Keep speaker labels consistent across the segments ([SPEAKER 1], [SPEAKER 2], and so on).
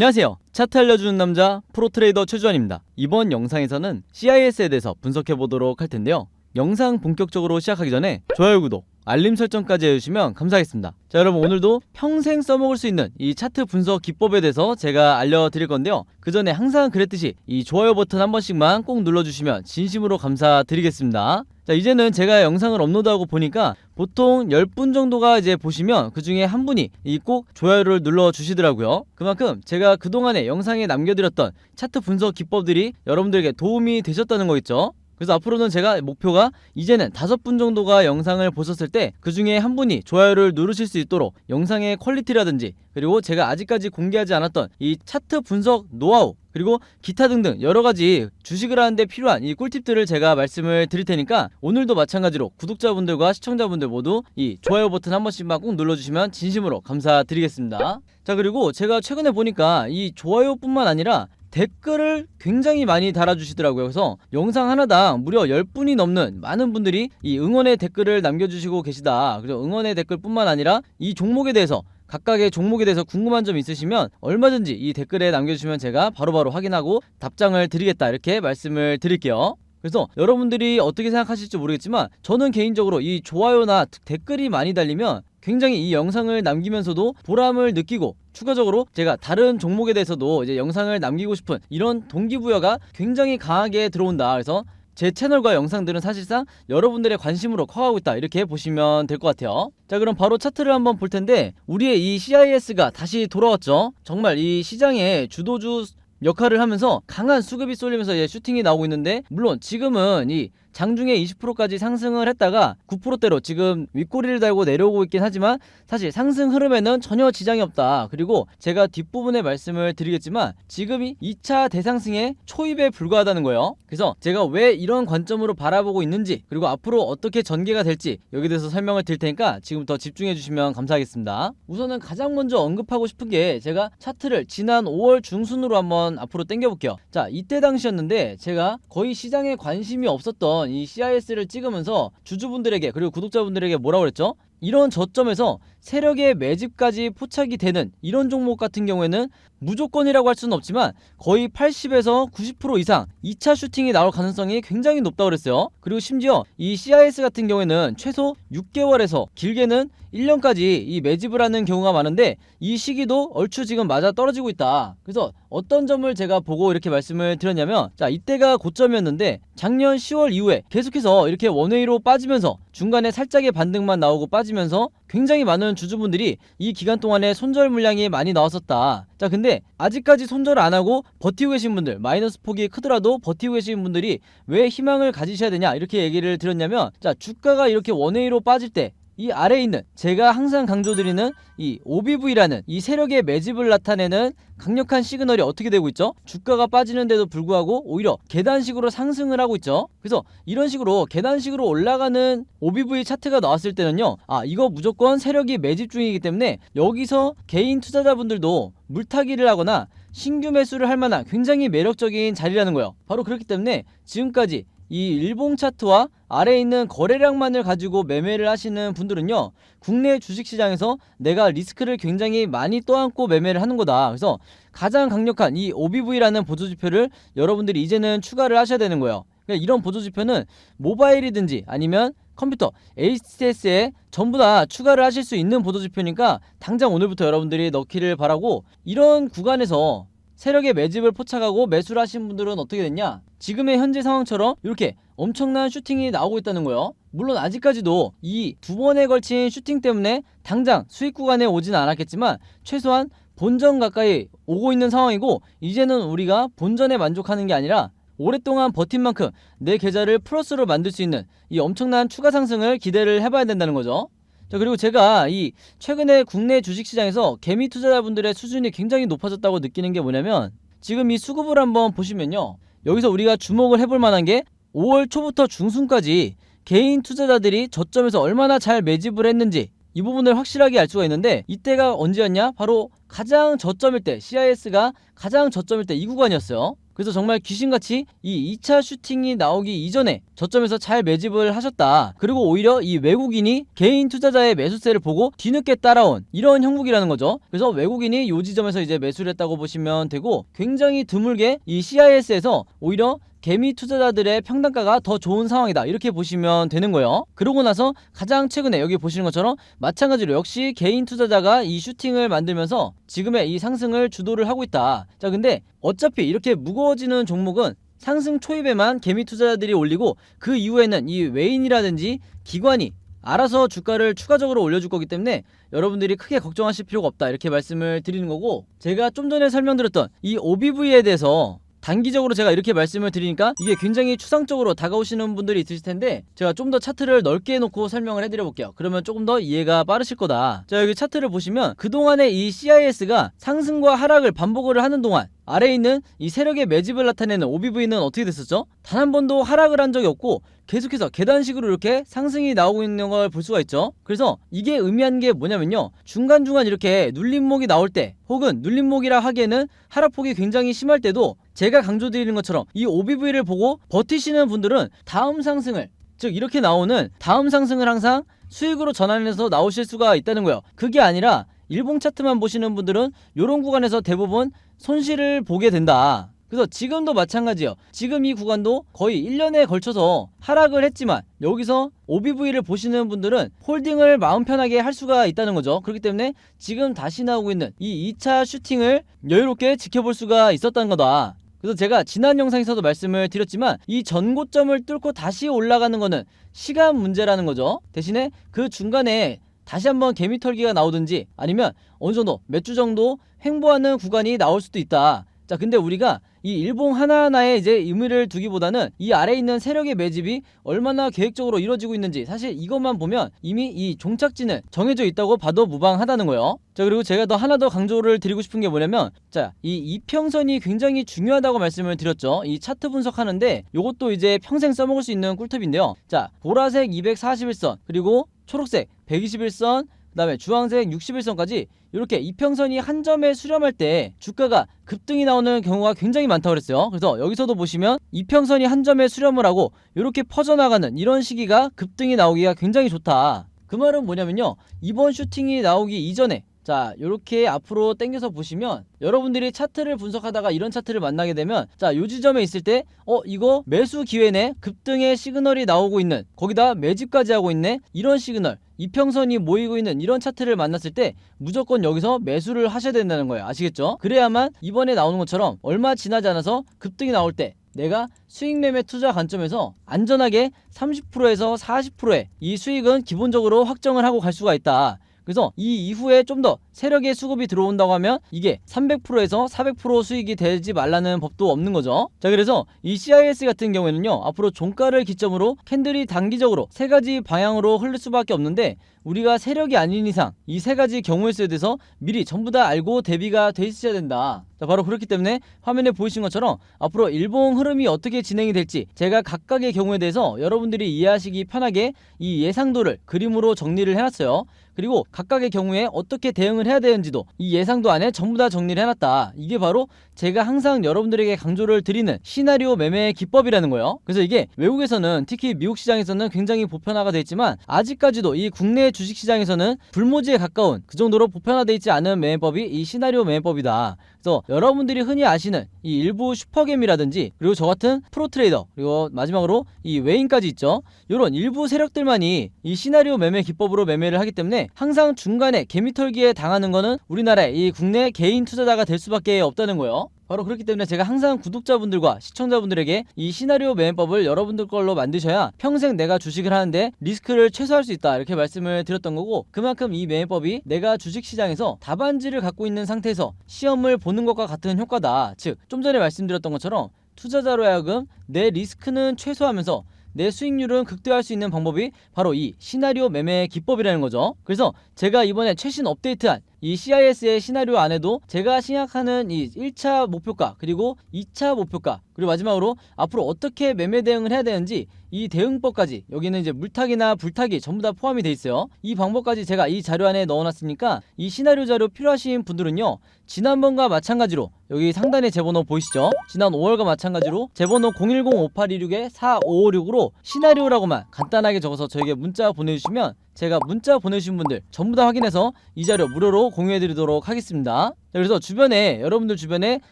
[SPEAKER 1] 안녕하세요. 차트 알려주는 남자 프로트레이더 최주환입니다. 이번 영상에서는 CIS에 대해서 분석해보도록 할 텐데요. 영상 본격적으로 시작하기 전에 좋아요, 구독, 알림 설정까지 해주시면 감사하겠습니다. 자, 여러분, 오늘도 평생 써먹을 수 있는 이 차트 분석 기법에 대해서 제가 알려드릴 건데요. 그 전에 항상 그랬듯이 이 좋아요 버튼 한 번씩만 꼭 눌러주시면 진심으로 감사드리겠습니다. 자, 이제는 제가 영상을 업로드하고 보니까 보통 10분 정도가 이제 보시면 그 중에 한 분이 꼭 좋아요를 눌러주시더라고요. 그만큼 제가 그동안에 영상에 남겨드렸던 차트 분석 기법들이 여러분들에게 도움이 되셨다는 거겠죠. 그래서 앞으로는 제가 목표가 이제는 5분 정도가 영상을 보셨을 때 그 중에 한 분이 좋아요를 누르실 수 있도록 영상의 퀄리티라든지, 그리고 제가 아직까지 공개하지 않았던 이 차트 분석 노하우, 그리고 기타 등등 여러가지 주식을 하는데 필요한 이 꿀팁들을 제가 말씀을 드릴 테니까 오늘도 마찬가지로 구독자분들과 시청자분들 모두 이 좋아요 버튼 한 번씩만 꼭 눌러주시면 진심으로 감사드리겠습니다. 자, 그리고 제가 최근에 보니까 이 좋아요뿐만 아니라 댓글을 굉장히 많이 달아주시더라고요. 그래서 영상 하나당 무려 10분이 넘는 많은 분들이 이 응원의 댓글을 남겨주시고 계시다. 그래서 응원의 댓글뿐만 아니라 이 종목에 대해서, 각각의 종목에 대해서 궁금한 점 있으시면 얼마든지 이 댓글에 남겨주시면 제가 바로바로 확인하고 답장을 드리겠다, 이렇게 말씀을 드릴게요. 그래서 여러분들이 어떻게 생각하실지 모르겠지만 저는 개인적으로 이 좋아요나 댓글이 많이 달리면 굉장히 이 영상을 남기면서도 보람을 느끼고, 추가적으로 제가 다른 종목에 대해서도 이제 영상을 남기고 싶은 이런 동기부여가 굉장히 강하게 들어온다. 그래서 제 채널과 영상들은 사실상 여러분들의 관심으로 커가고 있다, 이렇게 보시면 될 것 같아요. 자, 그럼 바로 차트를 한번 볼 텐데, 우리의 이 CIS가 다시 돌아왔죠. 정말 이 시장의 주도주 역할을 하면서 강한 수급이 쏠리면서 이제 슈팅이 나오고 있는데, 물론 지금은 이 장중에 20%까지 상승을 했다가 9%대로 지금 윗꼬리를 달고 내려오고 있긴 하지만 사실 상승 흐름에는 전혀 지장이 없다. 그리고 제가 뒷부분에 말씀을 드리겠지만 지금이 2차 대상승의 초입에 불과하다는 거예요. 그래서 제가 왜 이런 관점으로 바라보고 있는지, 그리고 앞으로 어떻게 전개가 될지 여기에 대해서 설명을 드릴 테니까 지금부터 집중해 주시면 감사하겠습니다. 우선은 가장 먼저 언급하고 싶은 게, 제가 차트를 지난 5월 중순으로 한번 앞으로 당겨 볼게요. 자, 이때 당시였는데 제가 거의 시장에 관심이 없었던 이 CIS를 찍으면서 주주분들에게, 그리고 구독자분들에게 뭐라고 그랬죠? 이런 저점에서 세력의 매집까지 포착이 되는 이런 종목 같은 경우에는 무조건이라고 할 수는 없지만 거의 80에서 90% 이상 2차 슈팅이 나올 가능성이 굉장히 높다고 그랬어요. 그리고 심지어 이 CIS 같은 경우에는 최소 6개월에서 길게는 1년까지 이 매집을 하는 경우가 많은데, 이 시기도 얼추 지금 맞아 떨어지고 있다. 그래서 어떤 점을 제가 보고 이렇게 말씀을 드렸냐면, 자, 이때가 고점이었는데 작년 10월 이후에 계속해서 이렇게 원웨이로 빠지면서 중간에 살짝의 반등만 나오고 빠지면서 굉장히 많은 주주분들이 이 기간 동안에 손절 물량이 많이 나왔었다. 자, 근데 아직까지 손절을 안하고 버티고 계신 분들, 마이너스 폭이 크더라도 버티고 계신 분들이 왜 희망을 가지셔야 되냐, 이렇게 얘기를 드렸냐면, 자, 주가가 이렇게 원웨이로 빠질 때 이 아래에 있는 제가 항상 강조드리는 이 OBV라는 이 세력의 매집을 나타내는 강력한 시그널이 어떻게 되고 있죠? 주가가 빠지는데도 불구하고 오히려 계단식으로 상승을 하고 있죠. 그래서 이런 식으로 계단식으로 올라가는 OBV 차트가 나왔을 때는요, 이거 무조건 세력이 매집 중이기 때문에 여기서 개인 투자자분들도 물타기를 하거나 신규 매수를 할 만한 굉장히 매력적인 자리라는 거예요. 바로 그렇기 때문에 지금까지 이 일봉 차트와 아래에 있는 거래량만을 가지고 매매를 하시는 분들은요, 국내 주식시장에서 내가 리스크를 굉장히 많이 떠안고 매매를 하는 거다. 그래서 가장 강력한 이 OBV라는 보조지표를 여러분들이 이제는 추가를 하셔야 되는 거예요. 그러니까 이런 보조지표는 모바일이든지 아니면 컴퓨터, HTS에 전부 다 추가를 하실 수 있는 보조지표니까 당장 오늘부터 여러분들이 넣기를 바라고, 이런 구간에서 세력의 매집을 포착하고 매수를 하신 분들은 어떻게 됐냐, 지금의 현재 상황처럼 이렇게 엄청난 슈팅이 나오고 있다는 거예요. 물론 아직까지도 이 2번에 걸친 슈팅 때문에 당장 수익 구간에 오지는 않았겠지만 최소한 본전 가까이 오고 있는 상황이고, 이제는 우리가 본전에 만족하는 게 아니라 오랫동안 버틴 만큼 내 계좌를 플러스로 만들 수 있는 이 엄청난 추가 상승을 기대를 해봐야 된다는 거죠. 자, 그리고 제가 이 최근에 국내 주식시장에서 개미 투자자분들의 수준이 굉장히 높아졌다고 느끼는 게 뭐냐면, 지금 이 수급을 한번 보시면요, 여기서 우리가 주목을 해볼 만한 게 5월 초부터 중순까지 개인 투자자들이 저점에서 얼마나 잘 매집을 했는지, 이 부분을 확실하게 알 수가 있는데, 이때가 언제였냐? 바로 가장 저점일 때, CIS가 가장 저점일 때 이 구간이었어요. 그래서 정말 귀신같이 이 2차 슈팅이 나오기 이전에 저점에서 잘 매집을 하셨다. 그리고 오히려 이 외국인이 개인 투자자의 매수세를 보고 뒤늦게 따라온 이런 형국이라는 거죠. 그래서 외국인이 요 지점에서 이제 매수를 했다고 보시면 되고, 굉장히 드물게 이 CIS에서 오히려 개미 투자자들의 평단가가 더 좋은 상황이다, 이렇게 보시면 되는 거예요. 그러고 나서 가장 최근에 여기 보시는 것처럼 마찬가지로 역시 개인 투자자가 이 슈팅을 만들면서 지금의 이 상승을 주도를 하고 있다. 자, 근데 어차피 이렇게 무거워지는 종목은 상승 초입에만 개미 투자자들이 올리고 그 이후에는 이 외인이라든지 기관이 알아서 주가를 추가적으로 올려줄 거기 때문에 여러분들이 크게 걱정하실 필요가 없다, 이렇게 말씀을 드리는 거고, 제가 좀 전에 설명드렸던 이 OBV에 대해서 단기적으로 제가 이렇게 말씀을 드리니까 이게 굉장히 추상적으로 다가오시는 분들이 있으실 텐데, 제가 좀 더 차트를 넓게 해놓고 설명을 해드려 볼게요. 그러면 조금 더 이해가 빠르실 거다. 자, 여기 차트를 보시면 그동안에 이 CIS가 상승과 하락을 반복을 하는 동안 아래에 있는 이 세력의 매집을 나타내는 OBV는 어떻게 됐었죠? 단 한 번도 하락을 한 적이 없고 계속해서 계단식으로 이렇게 상승이 나오고 있는 걸 볼 수가 있죠. 그래서 이게 의미하는 게 뭐냐면요, 중간중간 이렇게 눌림목이 나올 때, 혹은 눌림목이라 하기에는 하락폭이 굉장히 심할 때도 제가 강조드리는 것처럼 이 OBV를 보고 버티시는 분들은 다음 상승을, 즉 이렇게 나오는 다음 상승을 항상 수익으로 전환해서 나오실 수가 있다는 거예요. 그게 아니라 일봉 차트만 보시는 분들은 이런 구간에서 대부분 손실을 보게 된다. 그래서 지금도 마찬가지예요. 지금 이 구간도 거의 1년에 걸쳐서 하락을 했지만 여기서 OBV를 보시는 분들은 홀딩을 마음 편하게 할 수가 있다는 거죠. 그렇기 때문에 지금 다시 나오고 있는 이 2차 슈팅을 여유롭게 지켜볼 수가 있었다는 거다. 그래서 제가 지난 영상에서도 말씀을 드렸지만 이 전고점을 뚫고 다시 올라가는 거는 시간 문제라는 거죠. 대신에 그 중간에 다시 한번 개미털기가 나오든지 아니면 어느 정도 몇 주 정도 횡보하는 구간이 나올 수도 있다. 자, 근데 우리가 이 일봉 하나하나에 이제 의미를 두기보다는 이 아래에 있는 세력의 매집이 얼마나 계획적으로 이루어지고 있는지, 사실 이것만 보면 이미 이 종착지는 정해져 있다고 봐도 무방하다는 거예요. 자, 그리고 제가 하나 더 강조를 드리고 싶은 게 뭐냐면, 자, 이 이평선이 굉장히 중요하다고 말씀을 드렸죠. 이 차트 분석하는데 요것도 이제 평생 써먹을 수 있는 꿀팁인데요. 자, 보라색 241선, 그리고 초록색 121선, 그 다음에 주황색 61선까지 이렇게 이평선이 한 점에 수렴할 때 주가가 급등이 나오는 경우가 굉장히 많다고 그랬어요. 그래서 여기서도 보시면 이평선이 한 점에 수렴을 하고 이렇게 퍼져나가는 이런 시기가 급등이 나오기가 굉장히 좋다. 그 말은 뭐냐면요, 이번 슈팅이 나오기 이전에, 자, 요렇게 앞으로 당겨서 보시면 여러분들이 차트를 분석하다가 이런 차트를 만나게 되면, 자, 요 지점에 있을 때 이거 매수 기회네, 급등의 시그널이 나오고 있는, 거기다 매집까지 하고 있네, 이런 시그널, 이평선이 모이고 있는 이런 차트를 만났을 때 무조건 여기서 매수를 하셔야 된다는 거예요. 아시겠죠? 그래야만 이번에 나오는 것처럼 얼마 지나지 않아서 급등이 나올 때 내가 수익 매매 투자 관점에서 안전하게 30%에서 40%의 이 수익은 기본적으로 확정을 하고 갈 수가 있다. 그래서 이 이후에 좀 더 세력의 수급이 들어온다고 하면 이게 300%에서 400% 수익이 되지 말라는 법도 없는 거죠. 자, 그래서 이 CIS 같은 경우에는요, 앞으로 종가를 기점으로 캔들이 단기적으로 세 가지 방향으로 흐를 수밖에 없는데, 우리가 세력이 아닌 이상 이 세 가지 경우의 수에 대해서 미리 전부 다 알고 대비가 돼 있어야 된다. 자, 바로 그렇기 때문에 화면에 보이신 것처럼 앞으로 일봉 흐름이 어떻게 진행이 될지 제가 각각의 경우에 대해서 여러분들이 이해하시기 편하게 이 예상도를 그림으로 정리를 해놨어요. 그리고 각각의 경우에 어떻게 대응을 해야 되는지도 이 예상도 안에 전부 다 정리를 해놨다. 이게 바로 제가 항상 여러분들에게 강조를 드리는 시나리오 매매의 기법이라는 거예요. 그래서 이게 외국에서는, 특히 미국 시장에서는 굉장히 보편화가 되어 있지만 아직까지도 이 국내 주식시장에서는 불모지에 가까운 그 정도로 보편화되어 있지 않은 매매법이 이 시나리오 매매법이다. 그래서 여러분들이 흔히 아시는 이 일부 슈퍼겜이라든지, 그리고 저 같은 프로트레이더, 그리고 마지막으로 이 외인까지 있죠. 이런 일부 세력들만이 이 시나리오 매매 기법으로 매매를 하기 때문에 항상 중간에 개미털기에 당하는 거는 우리나라의 이 국내 개인 투자자가 될 수밖에 없다는 거예요. 바로 그렇기 때문에 제가 항상 구독자분들과 시청자분들에게 이 시나리오 매매법을 여러분들 걸로 만드셔야 평생 내가 주식을 하는데 리스크를 최소화할 수 있다, 이렇게 말씀을 드렸던 거고, 그만큼 이 매매법이 내가 주식시장에서 답안지를 갖고 있는 상태에서 시험을 보는 것과 같은 효과다. 즉, 좀 전에 말씀드렸던 것처럼 투자자로 하여금 내 리스크는 최소화하면서 내 수익률은 극대화할 수 있는 방법이 바로 이 시나리오 매매 기법이라는 거죠. 그래서 제가 이번에 최신 업데이트한 이 CIS의 시나리오 안에도 제가 생각하는 이 1차 목표가 그리고 2차 목표가 그리고 마지막으로 앞으로 어떻게 매매 대응을 해야 되는지 이 대응법까지 여기는 이제 물타기나 불타기 전부 다 포함이 돼 있어요. 이 방법까지 제가 이 자료 안에 넣어놨으니까 이 시나리오 자료 필요하신 분들은요, 지난번과 마찬가지로 여기 상단에 제 번호 보이시죠? 지난 5월과 마찬가지로 제 번호 010-5826-4556으로 시나리오라고만 간단하게 적어서 저에게 문자 보내주시면 제가 문자 보내주신 분들 전부 다 확인해서 이 자료 무료로 공유해드리도록 하겠습니다. 자, 그래서 주변에 여러분들 주변에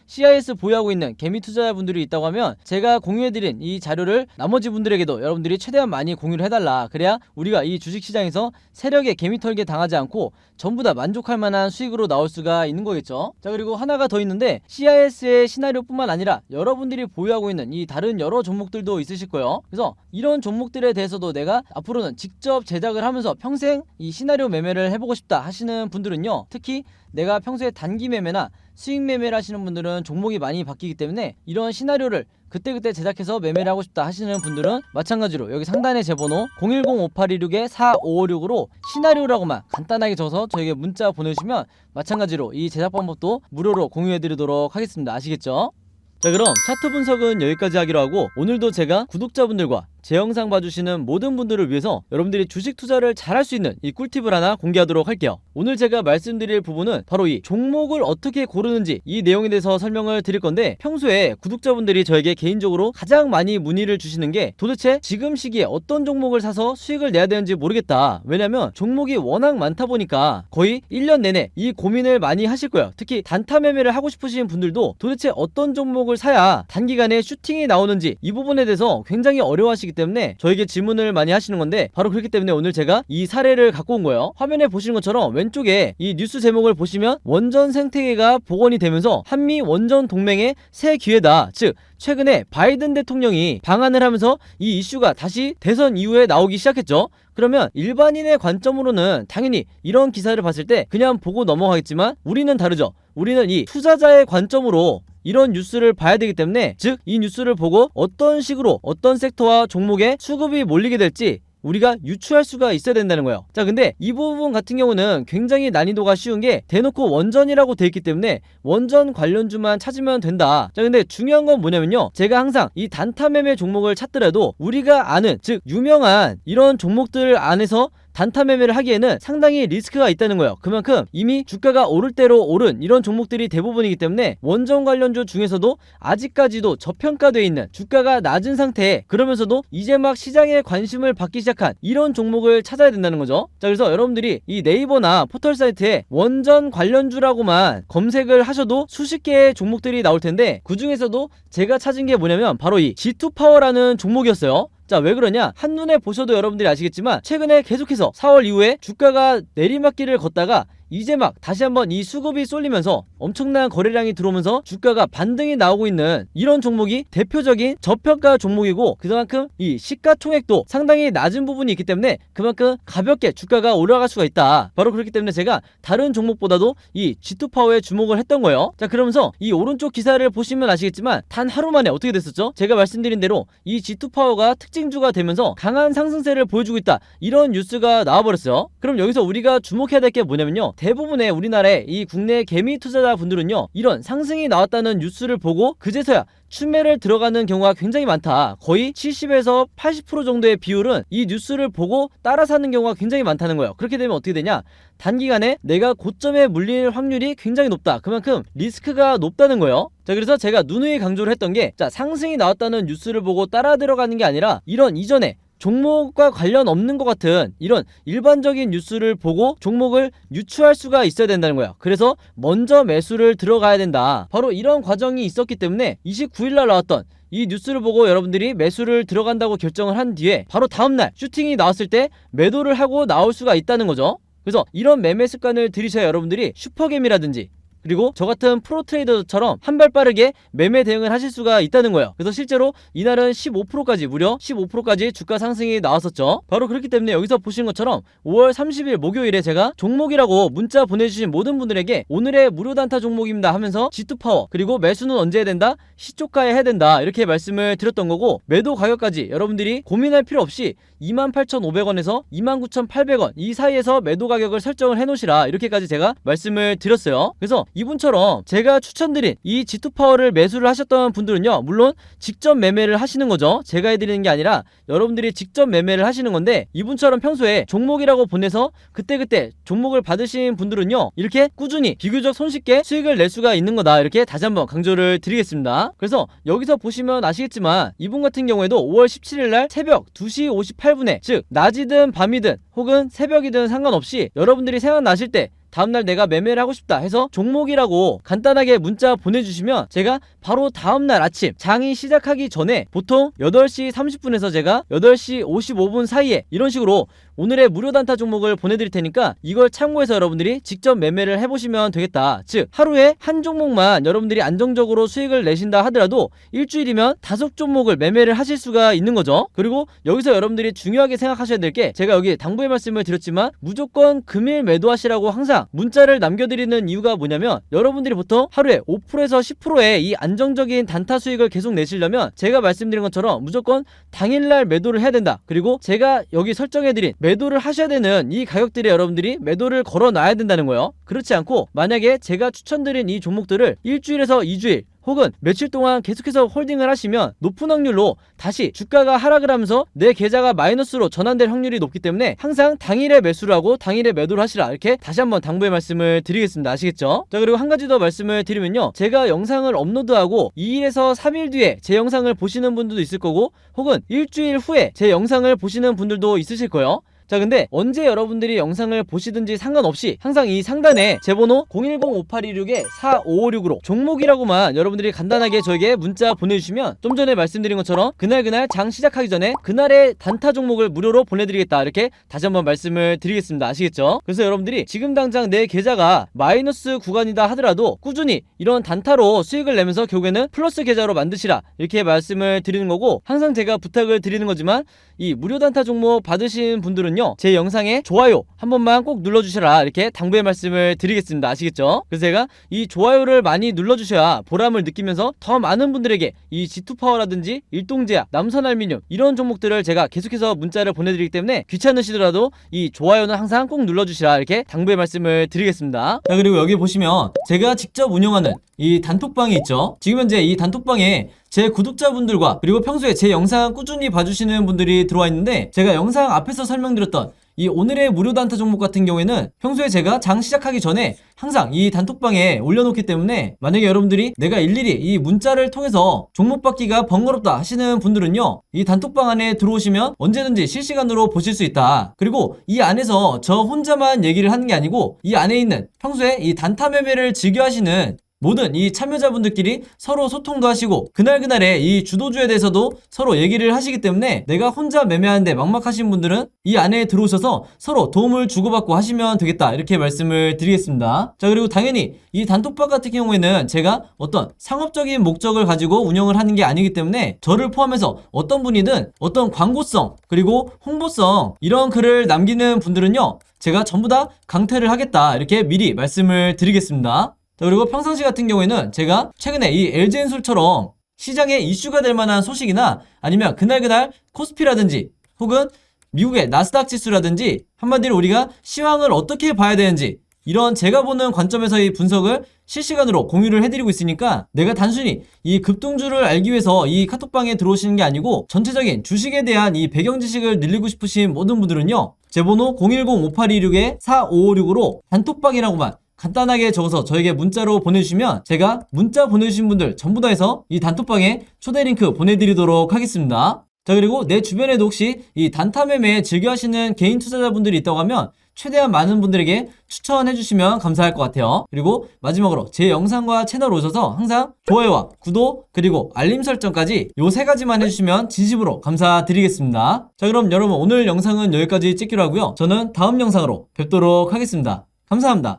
[SPEAKER 1] CIS 보유하고 있는 개미 투자자분들이 있다고 하면 제가 공유해드린 이 자료를 나머지 분들에게도 여러분들이 최대한 많이 공유를 해달라. 그래야 우리가 이 주식시장에서 세력의 개미 털게 당하지 않고 전부 다 만족할 만한 수익으로 나올 수가 있는 거겠죠. 자, 그리고 하나가 더 있는데 CIS의 시나리오뿐만 아니라 여러분들이 보유하고 있는 이 다른 여러 종목들도 있으실 거예요. 그래서 이런 종목들에 대해서도 내가 앞으로는 직접 제작을 하면서 평생 이 시나리오 매매를 해보고 싶다 하시는 분들은요, 특히 내가 평소에 단기 매매나 수익 매매를 하시는 분들은 종목이 많이 바뀌기 때문에 이런 시나리오를 그때그때 제작해서 매매를 하고 싶다 하시는 분들은 마찬가지로 여기 상단에 제 번호 010-5826-4556으로 시나리오라고만 간단하게 적어서 저에게 문자 보내주시면 마찬가지로 이 제작 방법도 무료로 공유해드리도록 하겠습니다. 아시겠죠? 자, 그럼 차트 분석은 여기까지 하기로 하고 오늘도 제가 구독자분들과 제 영상 봐주시는 모든 분들을 위해서 여러분들이 주식 투자를 잘할 수 있는 이 꿀팁을 하나 공개하도록 할게요. 오늘 제가 말씀드릴 부분은 바로 이 종목을 어떻게 고르는지 이 내용에 대해서 설명을 드릴 건데, 평소에 구독자분들이 저에게 개인적으로 가장 많이 문의를 주시는 게 도대체 지금 시기에 어떤 종목을 사서 수익을 내야 되는지 모르겠다. 왜냐면 종목이 워낙 많다 보니까 거의 1년 내내 이 고민을 많이 하실 거예요. 특히 단타 매매를 하고 싶으신 분들도 도대체 어떤 종목을 사야 단기간에 슈팅이 나오는지 이 부분에 대해서 굉장히 어려워하시기 때문에 저에게 질문을 많이 하시는 건데, 바로 그렇기 때문에 오늘 제가 이 사례를 갖고 온 거예요. 화면에 보시는 것처럼 왼쪽에 이 뉴스 제목을 보시면 원전 생태계가 복원이 되면서 한미 원전 동맹의 새 기회다, 즉 최근에 바이든 대통령이 방한을 하면서 이 이슈가 다시 대선 이후에 나오기 시작했죠. 그러면 일반인의 관점으로는 당연히 이런 기사를 봤을 때 그냥 보고 넘어가겠지만 우리는 다르죠. 우리는 이 투자자의 관점으로 이런 뉴스를 봐야 되기 때문에, 즉 이 뉴스를 보고 어떤 식으로 어떤 섹터와 종목에 수급이 몰리게 될지 우리가 유추할 수가 있어야 된다는 거예요. 자, 근데 이 부분 같은 경우는 굉장히 난이도가 쉬운 게 대놓고 원전이라고 돼 있기 때문에 원전 관련주만 찾으면 된다. 자, 근데 중요한 건 뭐냐면요, 제가 항상 이 단타 매매 종목을 찾더라도 우리가 아는, 즉 유명한 이런 종목들 안에서 단타 매매를 하기에는 상당히 리스크가 있다는 거예요. 그만큼 이미 주가가 오를 대로 오른 이런 종목들이 대부분이기 때문에 원전 관련주 중에서도 아직까지도 저평가되어 있는 주가가 낮은 상태에, 그러면서도 이제 막 시장에 관심을 받기 시작한 이런 종목을 찾아야 된다는 거죠. 자, 그래서 여러분들이 이 네이버나 포털 사이트에 원전 관련주라고만 검색을 하셔도 수십 개의 종목들이 나올 텐데, 그 중에서도 제가 찾은 게 뭐냐면 바로 이 G2파워라는 종목이었어요. 자, 왜 그러냐? 한눈에 보셔도 여러분들이 아시겠지만 최근에 계속해서 4월 이후에 주가가 내리막길을 걷다가 이제 막 다시 한번 이 수급이 쏠리면서 엄청난 거래량이 들어오면서 주가가 반등이 나오고 있는 이런 종목이 대표적인 저평가 종목이고, 그만큼 이 시가총액도 상당히 낮은 부분이 있기 때문에 그만큼 가볍게 주가가 올라갈 수가 있다. 바로 그렇기 때문에 제가 다른 종목보다도 이 G2파워에 주목을 했던 거예요. 자, 그러면서 이 오른쪽 기사를 보시면 아시겠지만 단 하루 만에 어떻게 됐었죠? 제가 말씀드린 대로 이 G2파워가 특징주가 되면서 강한 상승세를 보여주고 있다, 이런 뉴스가 나와버렸어요. 그럼 여기서 우리가 주목해야 될 게 뭐냐면요, 대부분의 우리나라의 이 국내 개미 투자자분들은요, 이런 상승이 나왔다는 뉴스를 보고 그제서야 추매를 들어가는 경우가 굉장히 많다. 거의 70에서 80% 정도의 비율은 이 뉴스를 보고 따라 사는 경우가 굉장히 많다는 거예요. 그렇게 되면 어떻게 되냐? 단기간에 내가 고점에 물릴 확률이 굉장히 높다. 그만큼 리스크가 높다는 거예요. 자, 그래서 제가 누누이 강조를 했던 게, 자, 상승이 나왔다는 뉴스를 보고 따라 들어가는 게 아니라 이런 이전에 종목과 관련 없는 것 같은 이런 일반적인 뉴스를 보고 종목을 유추할 수가 있어야 된다는 거야. 그래서 먼저 매수를 들어가야 된다. 바로 이런 과정이 있었기 때문에 29일날 나왔던 이 뉴스를 보고 여러분들이 매수를 들어간다고 결정을 한 뒤에 바로 다음날 슈팅이 나왔을 때 매도를 하고 나올 수가 있다는 거죠. 그래서 이런 매매 습관을 들이셔야 여러분들이 슈퍼개미라든지 그리고 저 같은 프로 트레이더처럼 한 발 빠르게 매매 대응을 하실 수가 있다는 거예요. 그래서 실제로 이날은 15%까지 무려 15%까지 주가 상승이 나왔었죠. 바로 그렇기 때문에 여기서 보시는 것처럼 5월 30일 목요일에 제가 종목이라고 문자 보내주신 모든 분들에게 오늘의 무료 단타 종목입니다 하면서 G2파워 그리고 매수는 언제 해야 된다? 시초가에 해야 된다 이렇게 말씀을 드렸던 거고, 매도 가격까지 여러분들이 고민할 필요 없이 28,500원에서 29,800원 이 사이에서 매도 가격을 설정을 해놓으시라 이렇게까지 제가 말씀을 드렸어요. 그래서 이분처럼 제가 추천드린 이 G2파워를 매수를 하셨던 분들은요, 물론 직접 매매를 하시는 거죠. 제가 해드리는 게 아니라 여러분들이 직접 매매를 하시는 건데, 이분처럼 평소에 종목이라고 보내서 그때그때 종목을 받으신 분들은요, 이렇게 꾸준히 비교적 손쉽게 수익을 낼 수가 있는 거다 이렇게 다시 한번 강조를 드리겠습니다. 그래서 여기서 보시면 아시겠지만 이분 같은 경우에도 5월 17일날 새벽 2시 58분에 즉 낮이든 밤이든 혹은 새벽이든 상관없이 여러분들이 생각나실 때 다음날 내가 매매를 하고 싶다 해서 종목이라고 간단하게 문자 보내주시면 제가 바로 다음날 아침 장이 시작하기 전에 보통 8시 30분에서 제가 8시 55분 사이에 이런 식으로 오늘의 무료 단타 종목을 보내드릴 테니까 이걸 참고해서 여러분들이 직접 매매를 해보시면 되겠다. 즉 하루에 한 종목만 여러분들이 안정적으로 수익을 내신다 하더라도 일주일이면 5종목을 매매를 하실 수가 있는 거죠. 그리고 여기서 여러분들이 중요하게 생각하셔야 될 게, 제가 여기 당부의 말씀을 드렸지만 무조건 금일 매도하시라고 항상 문자를 남겨드리는 이유가 뭐냐면, 여러분들이 보통 하루에 5%에서 10%의 이 안정적인 단타 수익을 계속 내시려면 제가 말씀드린 것처럼 무조건 당일날 매도를 해야 된다. 그리고 제가 여기 설정해드린 매도를 하셔야 되는 이 가격들에 여러분들이 매도를 걸어놔야 된다는 거예요. 그렇지 않고 만약에 제가 추천드린 이 종목들을 일주일에서 2주일 혹은 며칠 동안 계속해서 홀딩을 하시면 높은 확률로 다시 주가가 하락을 하면서 내 계좌가 마이너스로 전환될 확률이 높기 때문에 항상 당일에 매수를 하고 당일에 매도를 하시라 이렇게 다시 한번 당부의 말씀을 드리겠습니다. 아시겠죠? 자, 그리고 한 가지 더 말씀을 드리면요, 제가 영상을 업로드하고 2일에서 3일 뒤에 제 영상을 보시는 분들도 있을 거고 혹은 일주일 후에 제 영상을 보시는 분들도 있으실 거예요. 자, 근데 언제 여러분들이 영상을 보시든지 상관없이 항상 이 상단에 제 번호 010-5826-4556으로 종목이라고만 여러분들이 간단하게 저에게 문자 보내주시면 좀 전에 말씀드린 것처럼 그날 장 시작하기 전에 그날의 단타 종목을 무료로 보내드리겠다 이렇게 다시 한번 말씀을 드리겠습니다. 아시겠죠? 그래서 여러분들이 지금 당장 내 계좌가 마이너스 구간이다 하더라도 꾸준히 이런 단타로 수익을 내면서 결국에는 플러스 계좌로 만드시라 이렇게 말씀을 드리는 거고, 항상 제가 부탁을 드리는 거지만 이 무료 단타 종목 받으신 분들은요, 제 영상에 좋아요 한 번만 꼭 눌러주셔라 이렇게 당부의 말씀을 드리겠습니다. 아시겠죠? 그래서 제가 이 좋아요를 많이 눌러주셔야 보람을 느끼면서 더 많은 분들에게 이 G2파워라든지 일동제약, 남선알미늄 이런 종목들을 제가 계속해서 문자를 보내드리기 때문에 귀찮으시더라도 이 좋아요는 항상 꼭 눌러주시라 이렇게 당부의 말씀을 드리겠습니다. 자, 그리고 여기 보시면 제가 직접 운영하는 이 단톡방이 있죠. 지금 현재 이 단톡방에 제 구독자분들과 그리고 평소에 제 영상 꾸준히 봐주시는 분들이 들어와 있는데, 제가 영상 앞에서 설명드렸던 이 오늘의 무료 단타 종목 같은 경우에는 평소에 제가 장 시작하기 전에 항상 이 단톡방에 올려놓기 때문에 만약에 여러분들이 내가 일일이 이 문자를 통해서 종목 받기가 번거롭다 하시는 분들은요, 이 단톡방 안에 들어오시면 언제든지 실시간으로 보실 수 있다. 그리고 이 안에서 저 혼자만 얘기를 하는 게 아니고 이 안에 있는 평소에 이 단타 매매를 즐겨 하시는 모든 이 참여자분들끼리 서로 소통도 하시고 그날그날의 이 주도주에 대해서도 서로 얘기를 하시기 때문에 내가 혼자 매매하는데 막막하신 분들은 이 안에 들어오셔서 서로 도움을 주고받고 하시면 되겠다 이렇게 말씀을 드리겠습니다. 자, 그리고 당연히 이 단톡방 같은 경우에는 제가 어떤 상업적인 목적을 가지고 운영을 하는 게 아니기 때문에 저를 포함해서 어떤 분이든 어떤 광고성 그리고 홍보성 이런 글을 남기는 분들은요, 제가 전부 다 강퇴를 하겠다 이렇게 미리 말씀을 드리겠습니다. 자, 그리고 평상시 같은 경우에는 제가 최근에 이 LG엔솔처럼 시장에 이슈가 될 만한 소식이나 아니면 그날 코스피라든지 혹은 미국의 나스닥 지수라든지 한마디로 우리가 시황을 어떻게 봐야 되는지 이런 제가 보는 관점에서의 분석을 실시간으로 공유를 해드리고 있으니까 내가 단순히 이 급등주를 알기 위해서 이 카톡방에 들어오시는 게 아니고 전체적인 주식에 대한 이 배경 지식을 늘리고 싶으신 모든 분들은요, 제 번호 010-5826-4556으로 단톡방이라고만 간단하게 적어서 저에게 문자로 보내주시면 제가 문자 보내주신 분들 전부 다 해서 이 단톡방에 초대 링크 보내드리도록 하겠습니다. 자, 그리고 내 주변에도 혹시 이 단타 매매 즐겨 하시는 개인 투자자분들이 있다고 하면 최대한 많은 분들에게 추천해 주시면 감사할 것 같아요. 그리고 마지막으로 제 영상과 채널 오셔서 항상 좋아요와 구독 그리고 알림 설정까지 요 3가지만 해주시면 진심으로 감사드리겠습니다. 자, 그럼 여러분 오늘 영상은 여기까지 찍기로 하고요. 저는 다음 영상으로 뵙도록 하겠습니다. 감사합니다.